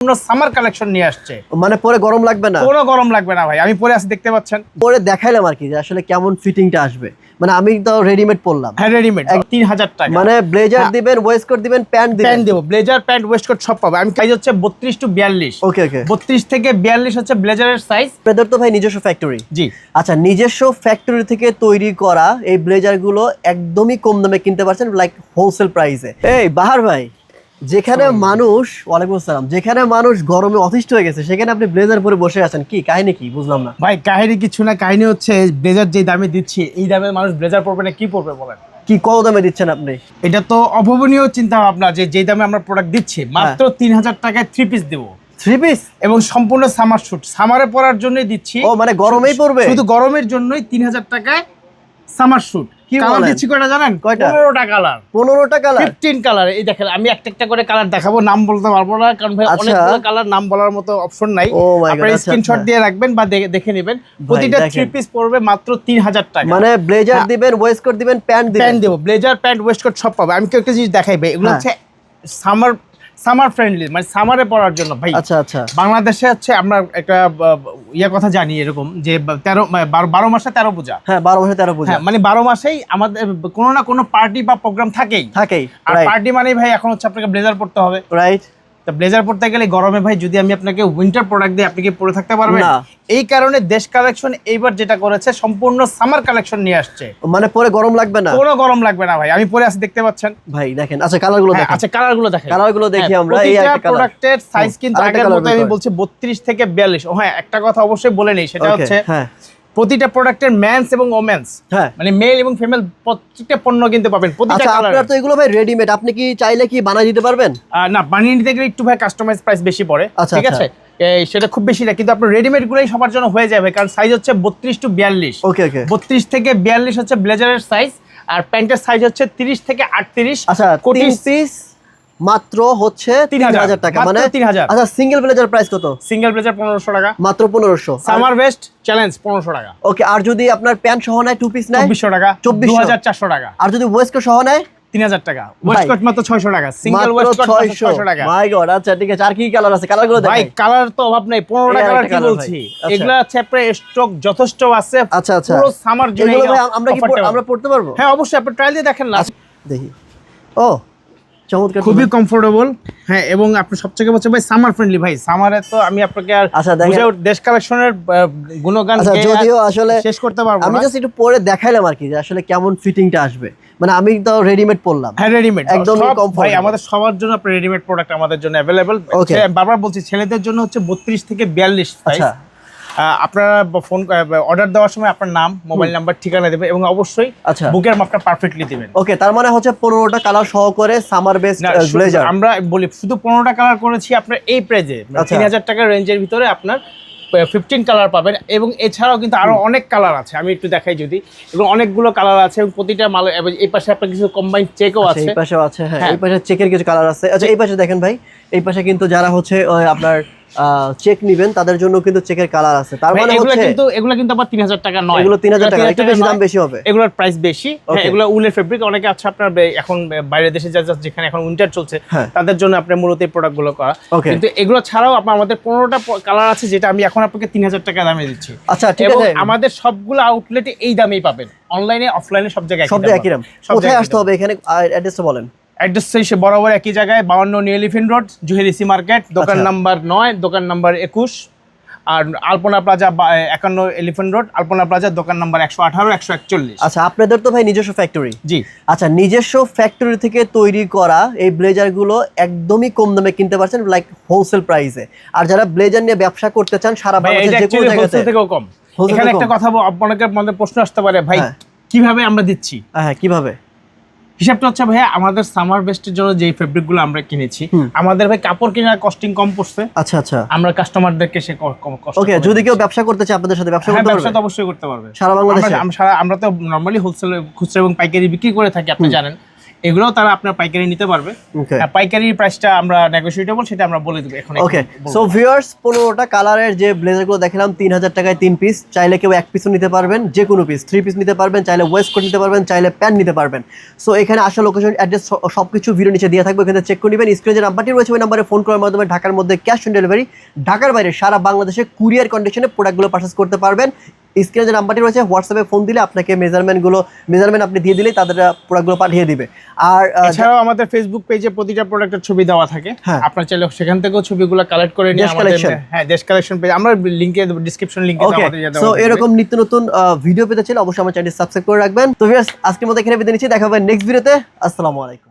Summer collection নিয়ে আসছে, মানে পরে গরম লাগবে না, কোনো গরম লাগবে না ভাই। আমি পরে আছি, দেখতে পাচ্ছেন। পরে দেখাইলাম আর কি যে আসলে কেমন ফিটিংটা আসবে। মানে আমি তো রেডিমেড পরলাম। হ্যাঁ, রেডিমেড 3000 টাকা। মানে ব্লেজার দিবেন, ওয়েস্টকোট দিবেন, প্যান্ট দিবেন। প্যান্ট দেব, ব্লেজার, প্যান্ট, ওয়েস্টকোট সব পাবে। আমি সাইজ হচ্ছে 32 টু 42। ওকে ওকে। 32 থেকে 42 হচ্ছে ব্লেজারের সাইজ। আপনাদের তো ভাই নিজস্ব ফ্যাক্টরি? জি। আচ্ছা, নিজস্ব ফ্যাক্টরি থেকে তৈরি করা এই ব্লেজার গুলো একদমই কম দামে কিনতে পারছেন, লাইক হোলসেল প্রাইসে। এই বাহার ভাই, যেখানে মানুষ, ওয়ালাইকুম আসসালাম, যেখানে মানুষ গরমে অতিষ্ঠ হয়ে গেছে সেখানে আপনি ব্লেজার পরে বসে আছেন, কি কাহিনী? কি বুঝলাম না ভাই। কাহিনী কিছু না, কাহিনী হচ্ছে ব্লেজার যে দামে দিচ্ছি, এই দামে মানুষ ব্লেজার পরবে না, কি পরবে বলেন? কি কত দামে দিচ্ছেন আপনি? এটা তো অভাবনীয় চিন্তা ভাবনা যে যেই দামে আমরা প্রোডাক্ট দিচ্ছি, মাত্র 3000 টাকায় 3 পিস দেবো। 3 পিস? এবং সম্পূর্ণ সামার শুট, সামারে পরার জন্যই দিচ্ছি। ও মানে গরমেই পরবে? শুধু গরমের জন্যই 3000 টাকায় সামার শুট। কি কালার দিচ্ছি কয়টা জানেন? কয়টা? 15টা কালার। 15টা কালার? 15 কালার। এই দেখেন, আমি একটা করে কালার দেখাবো, নাম বলতে পারবো না কারণ ভাই অনেকগুলো কালার, নাম বলার মতো অপশন নাই। আপনারা স্ক্রিনশট দিয়ে রাখবেন বা দেখে নেবেন। প্রতিটা 3 পিস পড়বে মাত্র 3000 টাকা। মানে ব্লেজার দিবেন, ওয়েস্টকোট দিবেন, প্যান্ট দিবেন। প্যান্ট দেব, ব্লেজার, প্যান্ট, ওয়েস্টকোট সব পাবে। আমি একটা জিনিস দেখাইবে, এগুলো হচ্ছে সামার ফ্রেন্ডলি, মানে সামারে পরার জন্য ভাই। আচ্ছা আচ্ছা। বাংলাদেশে হচ্ছে আমরা একটা কথা জানি এরকম যে 12 মাসে 13 পূজা। হ্যাঁ, 12 মাসে 13 পূজা। হ্যাঁ, মানে 12 মাসেই আমাদের কোনো না কোনো পার্টি বা প্রোগ্রাম থাকেই। আর পার্টি মানে ভাই এখন হচ্ছে আপনাকে ব্লেজার পরতে হবে, রাইট? তো ব্লেজার পরতে গেলে গরমে ভাই যদি আমি আপনাকে উইন্টার প্রোডাক্ট দিই, আপনি কি পরে থাকতে পারবেন না? এই কারণে দেশ কালেকশন এইবার যেটা করেছে, সম্পূর্ণ সামার কালেকশন নিয়ে আসছে। মানে পরে গরম লাগবে না, কোনো গরম লাগবে না ভাই। আমি পরে আছি, দেখতে পাচ্ছেন ভাই। দেখেন, আচ্ছা কালারগুলো দেখেন। আচ্ছা, কালারগুলো দেখেন। কালারগুলো দেখি আমরা। এই একটা একটা প্রোডাক্টের সাইজ কিন্তু আগের মতো আমি বলছি 32 থেকে 42। হ্যাঁ, একটা কথা অবশ্যই বলে নেই, সেটা হচ্ছে প্রতিটা প্রোডাক্টের মেন্স এবং ওমেন্স, মানে মেল এবং ফিমেল প্রত্যেকটা পণ্য কিনতে পাবেন প্রতিটা কালারে। আপনারা তো এগুলো ভাই রেডিমেড, আপনি কি চাইলে কি বানিয়ে দিতে পারবেন? না, বানিয়ে নিতে গেলে একটু ভাই কাস্টমাইজ প্রাইস বেশি পড়ে, ঠিক আছে? সেটা খুব বেশি না, কিন্তু আপনার রেডিমেড গুলোই সবার জন্য হয়ে যাবে, কারণ সাইজ হচ্ছে 32 টু 42। ওকে ওকে। 32 থেকে 42 হচ্ছে ব্লেজারের সাইজ, আর প্যান্টের সাইজ হচ্ছে 30 থেকে 38। আচ্ছা, 3 পিস মাত্র হচ্ছে 3000 টাকা, মানে 3000। আচ্ছা, সিঙ্গেল ব্লেজার প্রাইস কত? সিঙ্গেল ব্লেজার 1500 টাকা, মাত্র 1500। সামার বেস্ট চ্যালেঞ্জ 1500 টাকা। ওকে। আর যদি আপনার প্যান্ট সহ নেয়, 2 পিস নেয়, 2400 টাকা, 2400 টাকা। আর যদি ওয়েস্টকোট সহ নেয় 3000 টাকা। ওয়েস্টকোট মাত্র 600 টাকা, সিঙ্গেল ওয়েস্টকোট 600 টাকা। মাই গড। আচ্ছা ঠিক আছে। আর কি কালার আছে? কালারগুলো দেখাই ভাই। কালার তো অভাব নাই, 15টা কালার কি বলছি। এগুলা হচ্ছে আপনার স্টক যথেষ্ট আছে। আচ্ছা আচ্ছা। পুরো সামার জন্য এগুলো ভাই আমরা পড়তে পারবো? হ্যাঁ, অবশ্যই। আপনি ট্রায়াল দিয়ে দেখেন না। দেখি। ও চমৎকার, খুবই কমফোর্টেবল। হ্যাঁ, এবং আপনি সবচেয়ে বলছে ভাই সামার ফ্রেন্ডলি। ভাই সামারে তো আমি আপনাকে আর দেশ কালেকশনের গুণগান যদিও আসলে শেষ করতে পারবো না। আমি জাস্ট একটু পরে দেখাইলাম আর কি যে আসলে কেমন ফিটিংটা আসবে। মানে আমি তো রেডিমেড পরলাম। হ্যাঁ, রেডিমেড একদম কমফোর্ট। ভাই আমাদের সবার জন্য আপনি রেডিমেড প্রোডাক্ট আমাদের জন্য अवेलेबल। বারবার বলছি, ছেলেদের জন্য হচ্ছে 32 থেকে 42 সাইজ। আপনারা ফোন অর্ডার দেওয়ার সময় আপনার নাম, মোবাইল নাম্বার, ঠিকানা দেবেন এবং অবশ্যই বুকের মাপটা পারফেক্টলি দিবেন। ওকে। তার মানে হচ্ছে 15টা কালার সহ করে সামার বেস্ট ব্লেজার। আমরা বলি শুধু 15টা কালার করেছি আপনার এই প্রাইজে, 3000 টাকার রেঞ্জের ভিতরে আপনার 15 কালার পাবেন। এবং এছাড়াও কিন্তু আরো অনেক কালার আছে, আমি একটু দেখাই যদি। এবং অনেকগুলো কালার আছে এবং প্রতিটা মাল। এই পাশে আপনার কিছু কম্বাইন্ড চেকও আছে, এই পাশেও আছে। হ্যাঁ, এই পাশে চেকের কিছু কালার আছে। আচ্ছা, এই পাশে দেখেন ভাই, এই পাশে কিন্তু যারা হচ্ছে আপনার চেক নেবেন তাদের জন্য কিন্তু চেকের কালার আছে। তার মানে এগুলো কিন্তু আবার 3000 টাকা নয়, এগুলো 3000 টাকা, একটু বেশি দাম বেশি হবে। এগুলোর প্রাইস বেশি। এগুলো উলের ফেব্রিক। অনেকে আছে আপনার এখন বাইরের দেশে যেখানে এখন উইন্টার চলছে, তাদের জন্য আপনার মূলত এই প্রোডাক্টগুলো করা। কিন্তু এগুলো ছাড়াও আমাদের 15টা কালার আছে, যেটা আমি এখন আপনাকে 3000 টাকা দামে দিচ্ছি। আচ্ছা ঠিক আছে। আমাদের সবগুলো আউটলেটে এই দামেই পাবেন, অনলাইনে অফলাইনে সব জায়গায় একই দাম। কোথায় আসতে হবে এখানে? অ্যাড্রেসটা বলেন। অ্যাড্রেস সে বরাবর একই জায়গায়, 52 নিউ এলিফ্যান্ট রোড, জুহেরিসি মার্কেট, দোকান নাম্বার 9, দোকান নাম্বার 21। আর আলপনা প্লাজা 51 এলিফ্যান্ট রোড, আলপনা প্লাজা, দোকান নাম্বার 118, 141। আচ্ছা, আপনাদের তো ভাই নিজস্ব ফ্যাক্টরি? জি। আচ্ছা, নিজস্ব ফ্যাক্টরি থেকে তৈরি করা এই ব্লেজারগুলো একদমই কম দামে কিনতে পারছেন, লাইক হোলসেল প্রাইসে। আর যারা ব্লেজার নিয়ে ব্যবসা করতে চান সারা বাংলাদেশে যে কোনো জায়গাতে, হোলসেল থেকেও কম। এখানে একটা কথা অনেকের মধ্যে প্রশ্ন আসতে পারে, ভাই কিভাবে আমরা দিচ্ছি? হ্যাঁ, কিভাবে? হিসাবটা হচ্ছে ভাই, আমাদের সামার বেস্টের জন্য যে ফেব্রিকগুলো আমরা কিনেছি, আমাদের ভাই কাপড় কেনার কস্টিং কম পড়ছে। আচ্ছা আচ্ছা। আমরা কাস্টমারদেরকে সে কষ্ট। ওকে। যদি কেউ ব্যবসা করতে চায় আপনাদের সাথে, ব্যবসা করতে পারবে? ব্যবসা তো অবশ্যই করতে পারবে, সারা বাংলাদেশে। আমরা তো নরমালি হোলসেল, খুচরা এবং পাইকারি বিক্রি করে থাকি, আপনি জানেন। এগুলোও তারা আপনার পাইকারি নিতে পারবে। পাইকারি প্রাইসটা আমরা নেগোশিয়েটেবল, সেটা আমরা বলে দেবো এখন। ওকে, সো ভিউয়ার্স 15টা কালারের যে ব্লেজারগুলো দেখালাম 3000 টাকায় 3 পিস, চাইলে কেউ 1 পিসও নিতে পারবেন, যে কোনো পিস 3 পিস নিতে পারবেন, চাইলে ওয়েস্ট কোট নিতে পারবেন, চাইলে প্যান্ট নিতে পারবেন। সো এখানে আসা লোকেশন, অ্যাড্রেস সবকিছু ভিডিও নিচে দেওয়া থাকবে, এখানে চেক করে নেবেন। স্ক্রিনে যে নাম্বারটি রয়েছে ওই নাম্বারে ফোন করার মাধ্যমে ঢাকার মধ্যে ক্যাশ অন ডেলিভারি, ঢাকার বাইরে সারা বাংলাদেশে কুরিয়ার কন্ডিশনে প্রোডাক্টগুলো পারচেজ করতে পারবেন। স্ক্রিনে যে নাম্বারটি রয়েছে হোয়াটসঅ্যাপে ফোন দিলে আপনাকে মেজারমেন্ট আপনি দিয়ে দিলেই তাদের প্রোডাক্টগুলো পাঠিয়ে দিবে। আর এছাড়াও আমাদের ফেসবুক পেজে প্রতিটা প্রোডাক্টের ছবি দেওয়া থাকে, আপনার চাইলে সেখান থেকেও ছবিগুলো কালেক্ট করে নিয়ে আমাদের দেশ কালেকশন পেজ, আমরা লিংকে ডিসক্রিপশন লিংকে আমাদের সো এরকম নিত্য নতুন ভিডিও পেতে চাইলে অবশ্যই আমার চ্যানেল সাবস্ক্রাইব করে রাখবেন। তো ভিউয়ার্স আজকের মতো এখানে বিদায় নিচ্ছি, দেখা হবে নেক্সট ভিডিওতে। আসসালামু আলাইকুম।